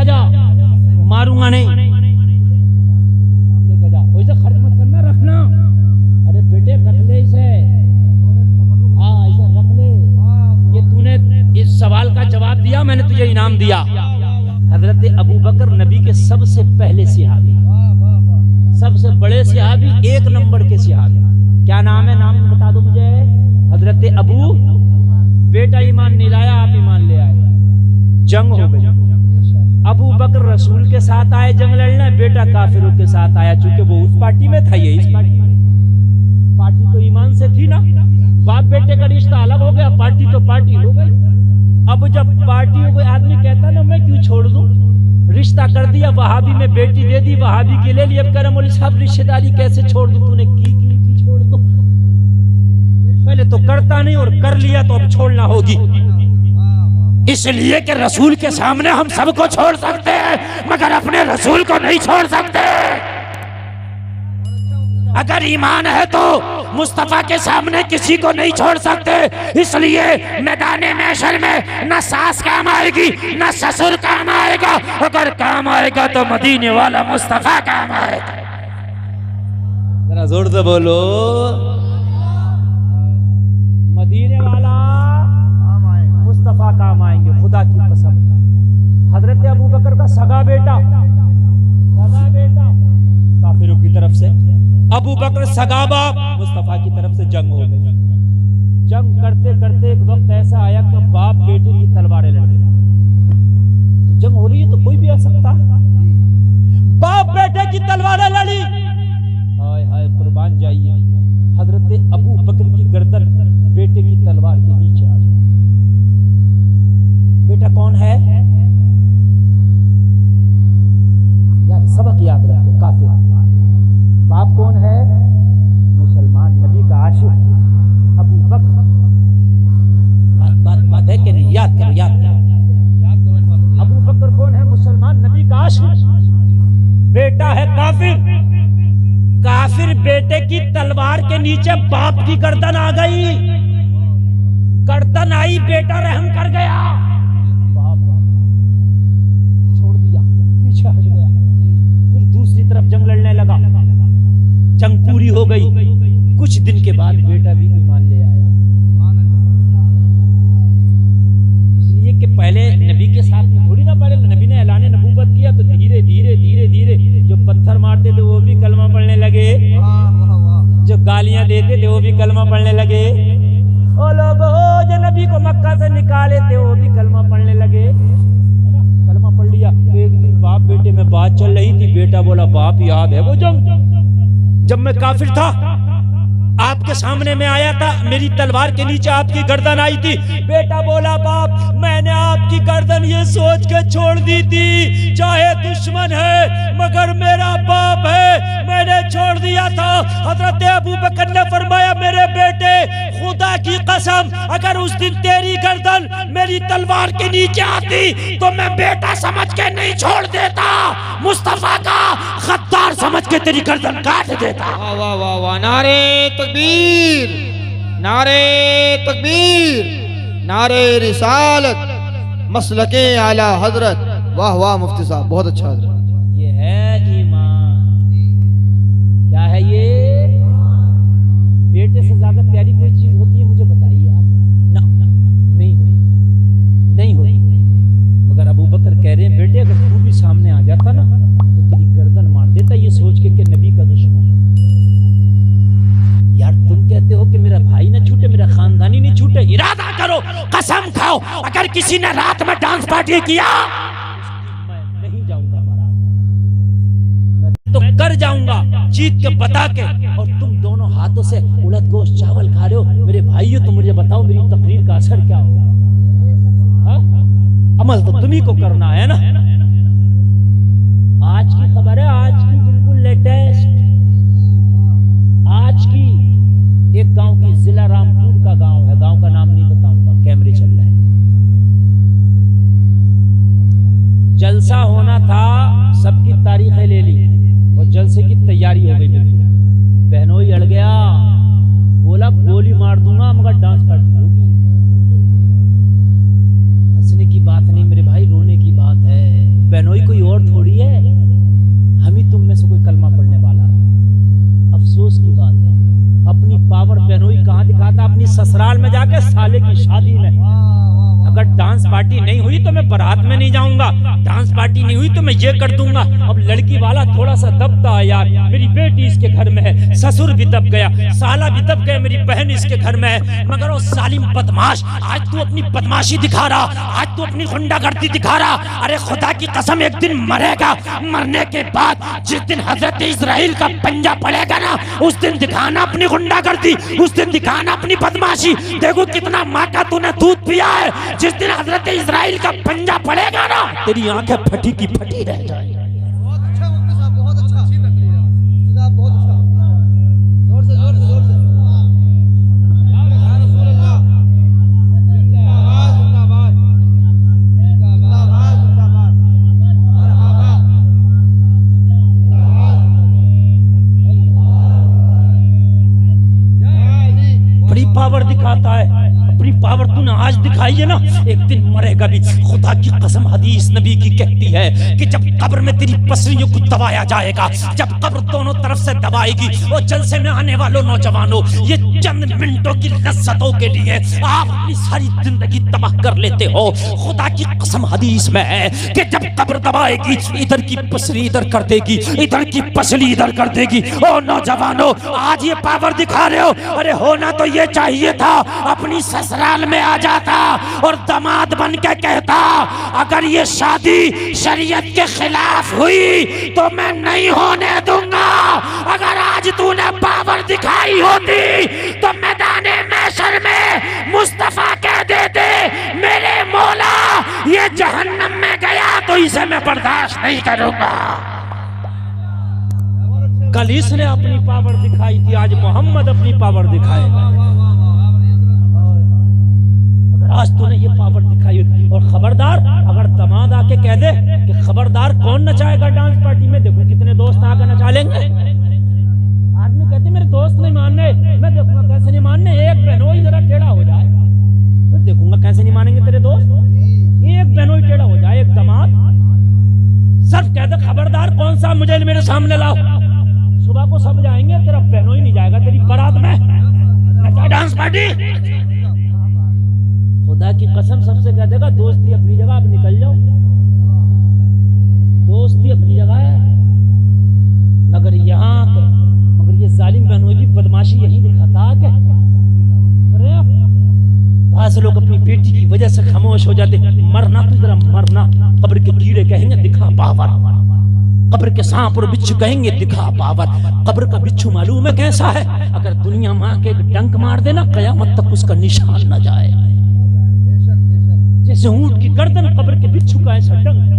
आजा, मारूंगा नहीं। लेके जा, वैसे खर्च मत करना, रखना। अरे बेटे रख ले इसे, हाँ इसे रख ले। ये तूने इस सवाल का जवाब दिया, मैंने तुझे इनाम दिया। हजरत अबू बकर नबी के सबसे पहले सिहाबी, सबसे बड़े सिहाबी, एक नंबर के सिहाबी। क्या नाम है? नाम बता दो मुझे। हजरत अबू। बेटा ईमान नहीं लाया, आप ईमान ले आए, जंग हो गई। अबू बकर रसूल के साथ आए जंग लड़ने, बेटा काफिरों के साथ आया, चूंकि वो उस पार्टी में था, ये इस पार्टी में। पार्टी तो ईमान से थी ना, बाप बेटे का रिश्ता अलग हो गया, पार्टी तो पार्टी हो गई। अब जब पार्टी हो गई, आदमी कहता ना मैं क्यों छोड़ दूं, रिश्ता कर दिया, वहाबी में बेटी दे दी, वहाबी के ले ली। अब कह मौलवी साहब रिश्तेदारी कैसे छोड़ दूं, तूने की छोड़ दो। पहले तो करता नहीं और कर लिया तो अब छोड़ना होगी। इसलिए कि रसूल के सामने हम सबको छोड़ सकते हैं, मगर अपने रसूल को नहीं छोड़ सकते। अगर ईमान है तो मुस्तफा के सामने किसी को नहीं छोड़ सकते। इसलिए मैदान महशर में न सास काम आएगी, न ससुर काम आएगा। अगर काम आएगा तो मदीने वाला मुस्तफा काम आएगा। जरा जोर से बोलो, मदीने वाला मुस्तफा काम आएंगे, खुदा की कसम। हजरत अबू बकर का सगा बेटा काफिरों की तरफ से, अबू बकर सगा बाप, मुस्तफा की तरफ से जंग हो गई। जंग करते करते एक वक्त ऐसा आया कि बाप बेटे की तलवारें लड़े। जंग हो रही है तो कोई भी आ सकता, बाप बेटे की तलवारें लड़ी। हाय हाय कुर्बान जाइए, हजरत अबू बकर की गर्दन बेटे की तलवार के नीचे आ गई। बेटा कौन है यार, सबक याद रखो, काफिर। बाप कौन है? मुसलमान, नबी का आशिक अबू बकर। बात है कि नहीं? याद करो, याद करो। अबू बकर कौन है? मुसलमान, नबी का आशिक। बेटा है काफिर। काफिर बेटे की तलवार के नीचे बाप की गर्दन आ गई। गर्दन आई, बेटा रहम कर गया, बाप छोड़ दिया, पीछे हट गया। फिर दूसरी तरफ जंग लड़ने लगा। जंग पूरी हो गई। कुछ दिन के बाद बेटा भी ईमान ले आया। इसलिए कि पहले नबी के साथ में थोड़ी ना, पहले नबी ने ऐलान नबूवत किया तो धीरे धीरे धीरे धीरे जो पत्थर मारते थे वो भी कलमा पढ़ने लगे, जो गालियां देते थे वो भी कलमा पढ़ने लगे, ओ लोगो जो नबी को मक्का से निकाले थे वो भी कलमा पढ़ने लगे। कलमा पढ़ लिया। तो एक दिन बाप बेटे में बात चल रही थी। बेटा बोला बाप याद है वो जब मैं काफिर था, आपके सामने में आया था, मेरी तलवार के नीचे आपकी गर्दन आई थी। बेटा बोला बाप मैंने आपकी गर्दन ये सोच के छोड़ दी थी, चाहे दुश्मन है मगर मेरा बाप है, मैंने छोड़ दिया था। हजरत अबू बकर ने फरमाया मेरे बेटे खुदा की कसम, अगर उस दिन तेरी गर्दन मेरी तलवार के नीचे आती तो मैं बेटा समझ के नहीं छोड़ देता, मुस्तफा का गद्दार समझ के तेरी गर्दन काट देता। वाह वाह वाह वाह, नारे तकबीर, नारे तकबीर, नारे रिसालत, मसलके आला हजरत। वाह वाह मुफ्ती साहब, बहुत अच्छा हजरत। ये है ईमान। क्या है ये? बेटे से ज्यादा प्यारी कोई चीज होती है? मुझे बताइए आप। ना, नहीं हुई, नहीं हुई। मगर अबू बकर कह रहे हैं बेटे अगर तू भी सामने आ जाता ना तो तेरी गर्दन मार देता, ये सोच के कि नबी का दुश्मन। यार तुम कहते हो कि मेरा भाई ना छूटे, मेरा खानदानी नहीं छूटे। इरादा करो, कसम खाओ, अगर किसी ने रात में डांस पार्टी किया मैं नहीं जाऊंगा, मैं तो कर जाऊंगा जीत के बता के। और तुम दोनों हाथों से उड़द गोश्त चावल खा रहे हो मेरे भाइयों, तो मुझे बताओ मेरी तकरीर का असर क्या होगा? अमल तो तुम्ही को करना है ना। आज की खबर है, आज की बिल्कुल लेटेस्ट, आज की एक गांव की, जिला रामपुर का गांव है, गांव का नाम नहीं बताऊंगा, कैमरे चल रहे हैं। जलसा होना था, सबकी तारीखें ले ली और जलसे की तैयारी हो गई। बहनोई अड़ गया, बोला गोली मार दूंगा मगर डांस पार्टी होगी। हंसने की बात नहीं मेरे भाई, रोने की बात है। बहनोई बहनोई कोई और थोड़ी है, हम ही तुम में से कोई कलमा पढ़ने वाला। अफसोस की बात है, अपनी पावर बहनोई कहाँ दिखाता? अपनी ससुराल में जाके साले की शादी में। अगर डांस पार्टी नहीं हुई तो मैं बारात में नहीं जाऊंगा, डांस पार्टी नहीं हुई तो मैं ये कर दूंगा। अब लड़की वाला थोड़ा सा दबता है यार, मेरी बेटी इसके घर में है, ससुर भी दब गया, साला भी दब गया, मेरी बहन इसके घर में है। मगर वो सालिम बदमाश, आज तू अपनी बदमाशी दिखा रहा, आज तू अपनी गुंडागर्दी दिखा रहा। अरे खुदा की कसम एक दिन मरेगा, मरने के बाद जिस दिन हजरत इस्राइल का पंजा पड़ेगा ना, उस दिन दिखाना अपनी गुंडागर्दी, उस दिन दिखाना अपनी बदमाशी। देखो कितना माँ का तूने दूध पिया है, जिस दिन हजरत इस्राइल का पंजा पड़ेगा ना, तेरी आंखें फटी की फटी रह जाएगी। बहुत अच्छा मुफ्ती साहब, बहुत अच्छा, मुफ्ती साहब बहुत अच्छा। जोर से जोर से जोर से। या रसूल अल्लाह, जिंदाबाद जिंदाबाद जिंदाबाद जिंदाबाद, मरहबा जिंदाबाद। बड़ी पावर दिखाता है, अपनी पावर तूने आज दिखाई है ना, एक दिन मरेगा भी। खुदा की कसम हदीस नबी की कहती है कि जब कब्र में तेरी पसलियों को दबाया जाएगा, जब कब्र दोनों तरफ से दबाएगी, वो जलसे में आने वालों नौजवानों, ये चंद मिनटों की लज्जतों के लिए आप अपनी सारी जिंदगी तबाह कर लेते हो। खुदा की कसम हदीस में है कि जब कब्र दबाएगी, इधर की पसली इधर कर देगी, इधर की पसली इधर कर देगी। ओ नौजवानों, आज ये पावर दिखा रहे हो, अरे होना तो ये चाहिए था अपनी ससुराल में आ जाता और दामाद बन के कहता, अगर ये शादी शरीयत के खिलाफ हुई तो मैं नहीं होने दूंगा। अगर आज तूने पावर दिखाई होती तो मैदाने महशर में मुस्तफा कह देते, मेरे मौला ये जहन्नम में गया तो इसे मैं बर्दाश्त नहीं करूंगा। कल इसने अपनी पावर दिखाई थी, आज मोहम्मद अपनी पावर दिखाएगा। आज तूने ये पावर दिखाई, और खबरदार अगर दामाद आके कह दे कि खबरदार कौन नचाएगा डांस पार्टी में, देखो कितने दोस्त आकर नचा लेंगे। आदमी कहते मेरे दोस्त नहीं मानने, मैं देखूंगा कैसे नहीं मानने। एक बहनोई जरा टेढ़ा हो जाए, फिर देखूंगा कैसे नहीं मानेंगे तेरे दोस्त। एक बहनोई टेढ़ा हो जाए, एक दामाद सिर्फ कह दे खबरदार कौन सा मुझे मेरे सामने लाओ, सुबह को सब जाएंगे, तेरा बहनोई नहीं जाएगा तेरी बारात में। नचा डांस पार्टी, खुदा की कसम सबसे कह देगा दोस्ती अपनी जगह, आप निकल जाओ, दोस्ती अपनी जगह है। मगर यहाँ के मगर ये जालिम बहनोई भी बदमाशी यही दिखाता है। बाज़ लोग अपनी बेटी की वजह से खामोश हो जाते, मरना तो जरा मरना, कब्र के कीड़े कहेंगे दिखा पावर, कब्र के सांप और बिच्छू कहेंगे दिखा पावर। कब्र का बिच्छू मालूम है कैसा है, अगर दुनिया माँ के एक डंक मार देना कयामत तक उसका निशान न जाए। जैसे ऊंट की गर्दन कब्र के बिच्छू का ऐसा डंक।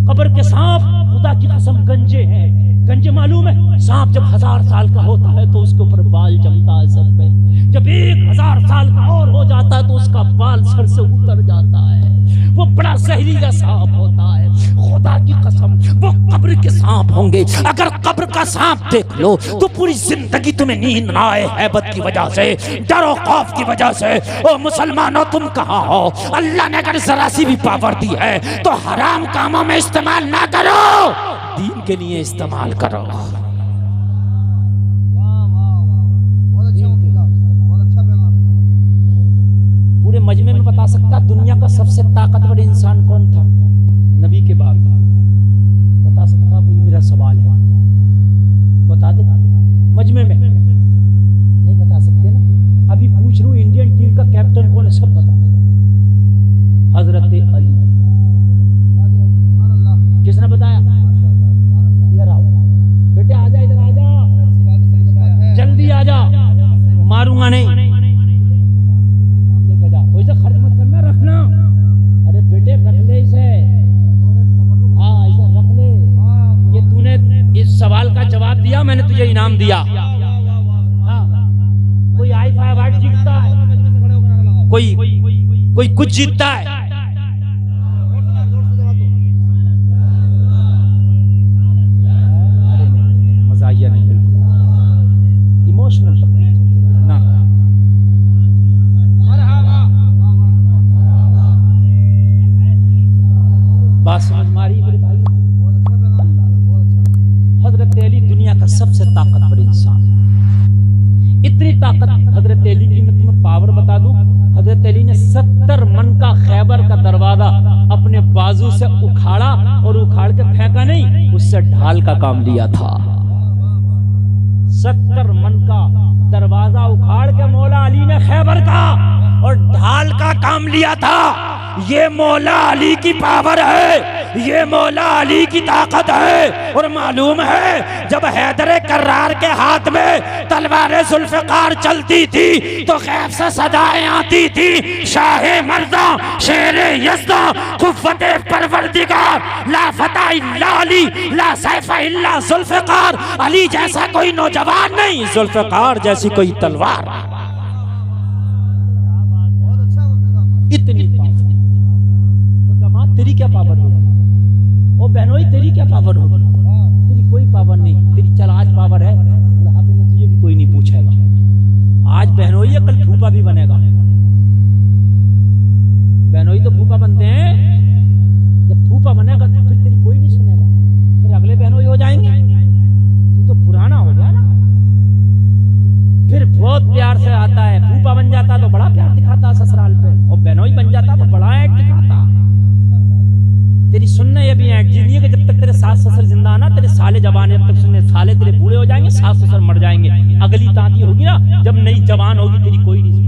कब्र के सांप खुदा की कसम गंजे हैं। गंजे मालूम है, सांप जब 1000 साल का होता है तो उसके ऊपर बाल जमता है सर पे, जब 1000 साल का और हो जाता है तो उसका बाल सर से उतर जाता है। वो बड़ा जहरीला सांप होता है। खुदा की कसम वो कब्र के सांप होंगे। अगर कब्र का सांप देख लो तो पूरी जिंदगी तुम्हें नींद ना आए, हैबत की वजह से, डरो खौफ की वजह से। ओ मुसलमानों तुम कहाँ हो? अल्लाह ने अगर जरा सी भी पावर दी है तो हराम कामों में इस्तेमाल ना करो, दीन के लिए इस्तेमाल करो। पूरे मजमे में बता सकता दुनिया का सबसे ताकतवर इंसान कौन था नबी के बाद? बता सकता? कोई मेरा सवाल है, बता दे। मजमे में नहीं बता सकते ना? अभी पूछ रहा हूँ इंडियन टीम का कैप्टन कौन है, सब बता। हजरत अली। किसने बताया? इधर आओ बेटे, आजा इधर आजा, जल्दी आजा, मारूंगा नहीं। वैसे खर्च मत करना, रखना। अरे बेटे रख ले इसे, हाँ इसे रख ले। ये तूने इस सवाल का जवाब दिया, मैंने तुझे इनाम दिया। हाँ, कोई आई-फाई अवार्ड जीतता है, कोई कुछ जीतता है। मजाकिया नहीं, बिल्कुल इमोशनल ना। बस ताकतवर इंसान, इतनी ताकत हजरत अली की। मैं तुम्हें पावर बता दूं, हजरत अली ने 70 मन का खैबर का दरवाजा अपने बाजू से उखाड़ा और उखाड़ के फेंका नहीं, उससे ढाल का काम लिया था। 70 मन का दरवाजा उखाड़ के मौला अली ने खैबर का और ढाल का काम लिया था। ये मौला अली की पावर है, ये मौला अली की ताकत है। और मालूम है जब हैदर कर्रार के हाथ में तलवार जुल्फ़िकार चलती थी तो गैब से सदाएं आती थी, शाहे मर्दा शेरे यज़दा कुव्वते परवरदिगार, ला फता इल्ला अली, ला सैफ़ इल्ला जुल्फ़िकार। अली जैसा कोई नौजवान नहीं, जुल्फ़िकार जैसी कोई तलवार। इतनी पावर। तेरी क्या पावर होगी? ओ बहनोई तेरी क्या पावर होगी? तेरी कोई पावर नहीं, तेरी चल आज पावर है, बुढ़ापे में तुझे भी कोई नहीं पूछेगा। आज बहनोई है, कल फूफा भी बनेगा। बहनोई तो फूफा बनते हैं, जब फूफा बनेगा तो फिर तेरी कोई नहीं सुनेगा, फिर अगले बहनोई हो जाएंगे। तू तो पुराना हो गया ना। फिर बहुत प्यार से आता है, फूफा बन जाता तो बड़ा प्यार दिखाता ससुराल पे, और बहनोई बन जाता तो बड़ा ऐड दिखाता। तेरी सुनने ये भी ऐड जी नहीं है कि जब तक तेरे सास ससुर जिंदा ना, तेरे साले जवान जब तक सुनने, साले तेरे बूढ़े हो जाएंगे, सास ससुर मर जाएंगे। अगली ताती होगी ना, जब नई जवान होगी तेरी कोई नहीं